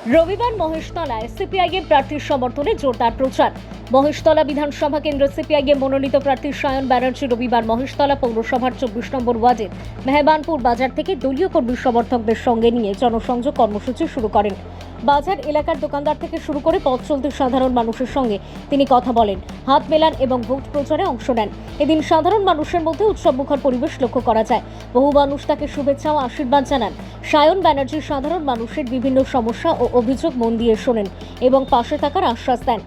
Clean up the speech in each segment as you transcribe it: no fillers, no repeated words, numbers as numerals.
রবিবার মহেশতলায় সিপিআইএম প্রার্থীর সমর্থনে জোরদার প্রচার। মহেশতলা বিধানসভা কেন্দ্র সিপিআইএম মনোনীত প্রার্থী সায়ন ব্যানার্জি রবিবার মহেশতলা পৌরসভার 24 নম্বর ওয়ার্ডের মেহবানপুর বাজার থেকে দলীয় কর্মী সমর্থকদের সঙ্গে নিয়ে জনসংযোগ কর্মসূচি শুরু করেন। বাজার এলাকার দোকানদার থেকে শুরু করে পথ চলতি সাধারণ মানুষের সঙ্গে তিনি কথা বলেন, হাত মেলান এবং ভোট প্রচারে অংশ নেন। এদিন সাধারণ মানুষের মধ্যে উৎসবমুখর পরিবেশ লক্ষ্য করা যায়। বহু মানুষ তাকে শুভেচ্ছা ও আশীর্বাদ জানান। সায়ন ব্যানার্জি সাধারণ মানুষের বিভিন্ন সমস্যা ও অভিযোগ মন দিয়ে শোনেন এবং পাশে থাকার আশ্বাস দেন।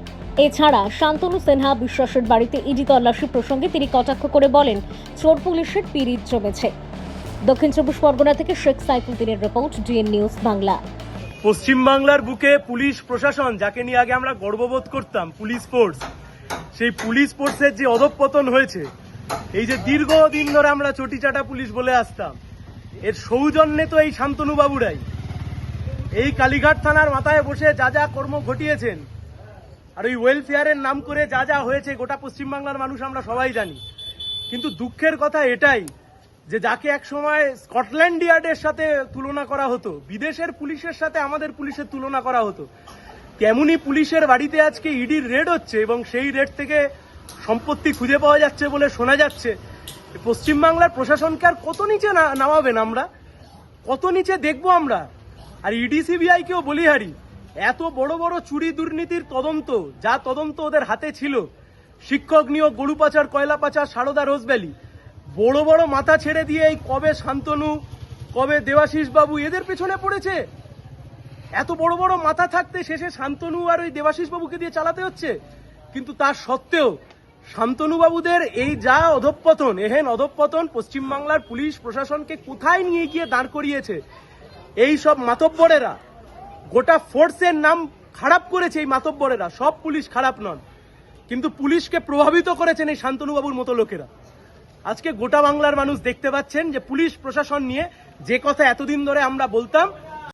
এছাড়া শান্তনু সিনহা বিশ্বাসের বাড়িতে ইডি তল্লাশি প্রসঙ্গে তিনি কটাক্ষ করে বলেন, চোর পুলিশের পিরিত জমেছে। দক্ষিণ চব্বিশ পরগনা থেকে শেখ সাইফুদ্দিনের রিপোর্ট, ডিএন নিউজ বাংলা। পশ্চিমবাংলার বুকে পুলিশ প্রশাসন, যাকে নিয়ে আগে আমরা গর্ববোধ করতাম, পুলিশ ফোর্স, সেই পুলিশ ফোর্সের যে অধঃপতন হয়েছে, এই যে দীর্ঘদিন ধরে আমরা চটিচাটা পুলিশ বলে আসতাম, এর সৌজন্যে তো এই শান্তনু বাবুরাই এই কালীঘাট থানার মাথায় বসে যা যা কর্ম ঘটিয়েছেন, আর ওই ওয়েলফেয়ারের নাম করে যা যা হয়েছে গোটা পশ্চিমবাংলার মানুষ আমরা সবাই জানি। কিন্তু দুঃখের কথা এটাই যে যাকে একসময় স্কটল্যান্ড ইয়ার্ডের সাথে তুলনা করা হতো, বিদেশের পুলিশের সাথে আমাদের পুলিশের তুলনা করা হতো, তেমনি পুলিশের বাড়িতে আজকে ইডির রেড হচ্ছে এবং সেই রেড থেকে সম্পত্তি খুঁজে পাওয়া যাচ্ছে বলে শোনা যাচ্ছে। পশ্চিমবাংলার প্রশাসনকে আর কত নিচে নামাবেন আমরা, কত নিচে দেখবো আমরা? আর ইডি সিবিআইকেও বলিহারি, এত বড় বড় চুরি দুর্নীতির তদন্ত, যা তদন্ত ওদের হাতে ছিল, শিক্ষক নিয়োগ, গরু পাচার, কয়লা পাচার, সারদা রোজভ্যালি, বড় বড় মাথা ছেড়ে দিয়ে এই কবে শান্তনু, কবে দেবাশিস বাবু এদের পেছনে পড়েছে। এত বড় বড় মাথা থাকতে শেষে শান্তনু আর ওই দেবাশিস বাবুকে দিয়ে চালাতে হচ্ছে। কিন্তু তার সত্ত্বেও শান্তনু বাবুদের এই যা অধঃপতন, এহেন অধঃপতন পশ্চিমবাংলার পুলিশ প্রশাসনকে কোথায় নিয়ে গিয়ে দাঁড় করিয়েছে। এই সব মাতব্বরেরা গোটা ফোর্সের নাম খারাপ করেছে। এই মাতব্বরেরা, সব পুলিশ খারাপ নন, কিন্তু পুলিশকে প্রভাবিত করেছেন এই শান্তনু বাবুর মতো লোকেরা। আজকে গোটা বাংলার মানুষ দেখতে পাচ্ছেন যে পুলিশ প্রশাসন নিয়ে যে কথা এতদিন ধরে আমরা বলতাম,